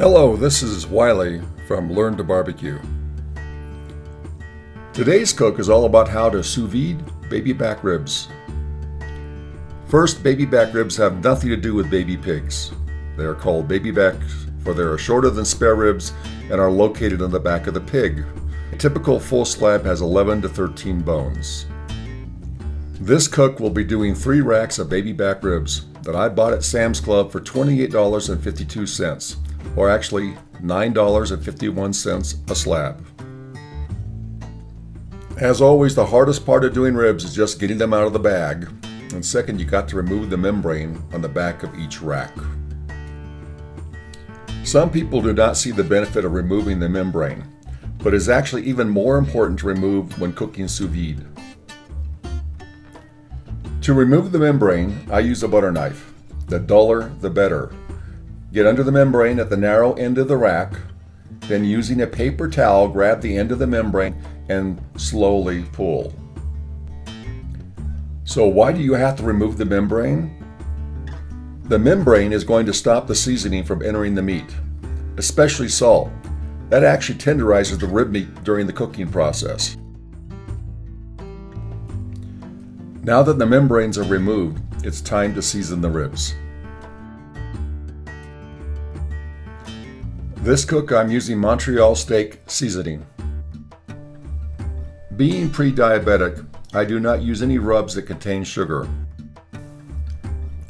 Hello, this is Wiley from Learn to Barbecue. Today's cook is all about how to sous vide baby back ribs. First, baby back ribs have nothing to do with baby pigs. They are called baby backs for they are shorter than spare ribs and are located on the back of the pig. A typical full slab has 11 to 13 bones. This cook will be doing 3 racks of baby back ribs that I bought at Sam's Club for $28.52, or actually $9.51 a slab. As always, the hardest part of doing ribs is just getting them out of the bag, and second, you got to remove the membrane on the back of each rack. Some people do not see the benefit of removing the membrane, but it is actually even more important to remove when cooking sous vide. To remove the membrane, I use a butter knife. The duller, the better. Get under the membrane at the narrow end of the rack, then using a paper towel, grab the end of the membrane and slowly pull. So why do you have to remove the membrane? The membrane is going to stop the seasoning from entering the meat, especially salt. That actually tenderizes the rib meat during the cooking process. Now that the membranes are removed, it's time to season the ribs. This cook I'm using Montreal steak seasoning. Being pre-diabetic, I do not use any rubs that contain sugar.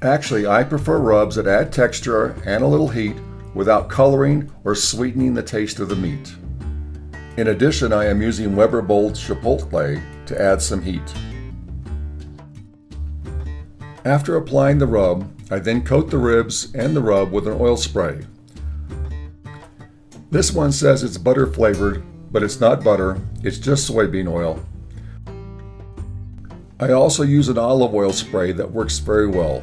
Actually, I prefer rubs that add texture and a little heat without coloring or sweetening the taste of the meat. In addition, I am using Weber Bold Chipotle to add some heat. After applying the rub, I then coat the ribs and the rub with an oil spray. This one says it's butter flavored, but it's not butter, it's just soybean oil. I also use an olive oil spray that works very well.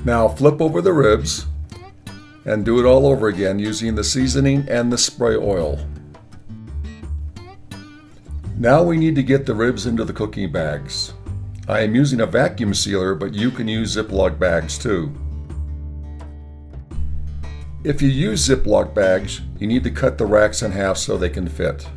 Now flip over the ribs and do it all over again using the seasoning and the spray oil. Now we need to get the ribs into the cooking bags. I am using a vacuum sealer, but you can use Ziploc bags too. If you use Ziploc bags, you need to cut the racks in half so they can fit.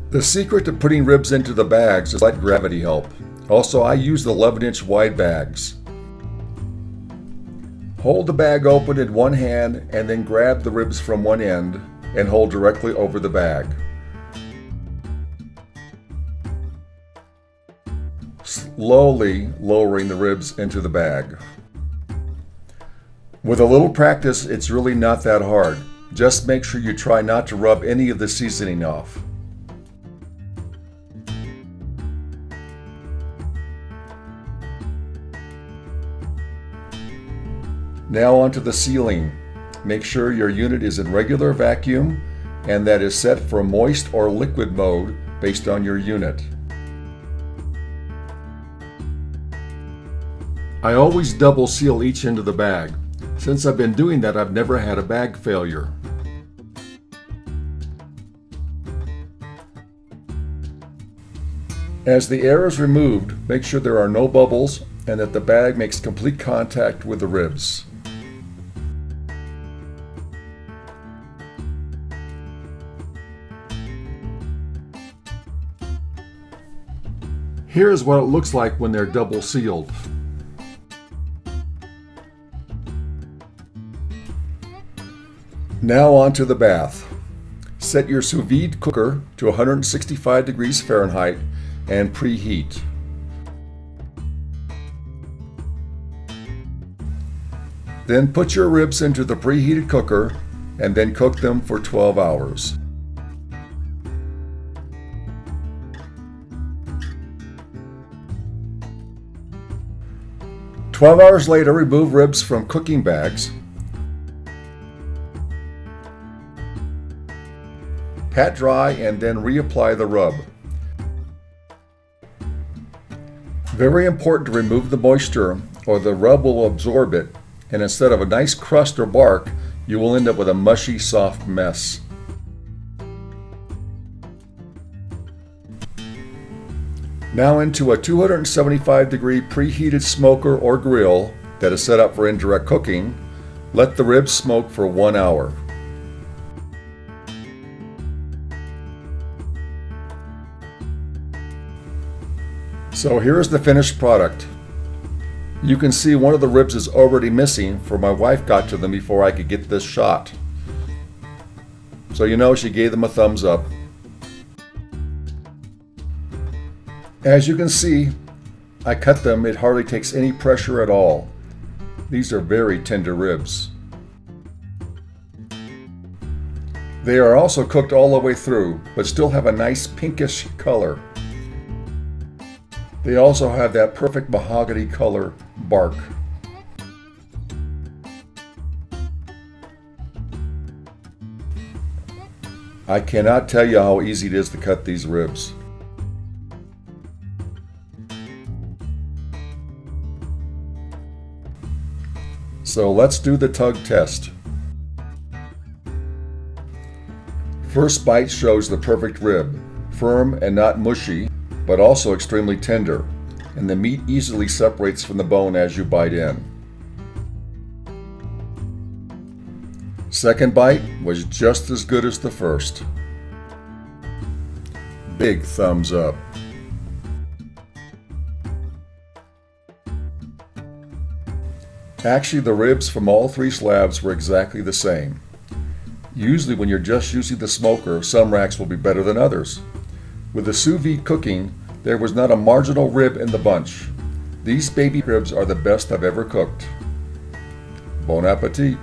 The secret to putting ribs into the bags is let gravity help. Also, I use the 11-inch wide bags. Hold the bag open in one hand and then grab the ribs from one end and hold directly over the bag. Slowly lowering the ribs into the bag. With a little practice, it's really not that hard. Just make sure you try not to rub any of the seasoning off. Now onto the sealing. Make sure your unit is in regular vacuum and that is set for moist or liquid mode based on your unit. I always double seal each end of the bag. Since I've been doing that, I've never had a bag failure. As the air is removed, make sure there are no bubbles and that the bag makes complete contact with the ribs. Here's what it looks like when they're double sealed. Now on to the bath. Set your sous vide cooker to 165 degrees Fahrenheit and preheat. Then put your ribs into the preheated cooker and then cook them for 12 hours. "12 hours later, remove ribs from cooking bags. Pat dry and then reapply the rub. Very important to remove the moisture or the rub will absorb it, and instead of a nice crust or bark, you will end up with a mushy, soft mess. Now into a 275-degree preheated smoker or grill that is set up for indirect cooking, let the ribs smoke for 1 hour. So here is the finished product. You can see one of the ribs is already missing, for my wife got to them before I could get this shot. So you know she gave them a thumbs up. As you can see, I cut them. It hardly takes any pressure at all. These are very tender ribs. They are also cooked all the way through, but still have a nice pinkish color. They also have that perfect mahogany color bark. I cannot tell you how easy it is to cut these ribs. So let's do the tug test. First bite shows the perfect rib, firm and not mushy, but also extremely tender, and the meat easily separates from the bone as you bite in. Second bite was just as good as the first. Big thumbs up. Actually, the ribs from all three slabs were exactly the same. Usually when you're just using the smoker, some racks will be better than others. With the sous vide cooking, there was not a marginal rib in the bunch. These baby ribs are the best I've ever cooked. Bon appetit!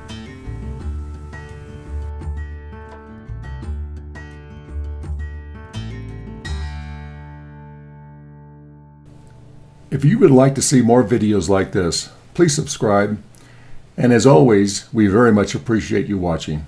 If you would like to see more videos like this, please subscribe. And as always, we very much appreciate you watching.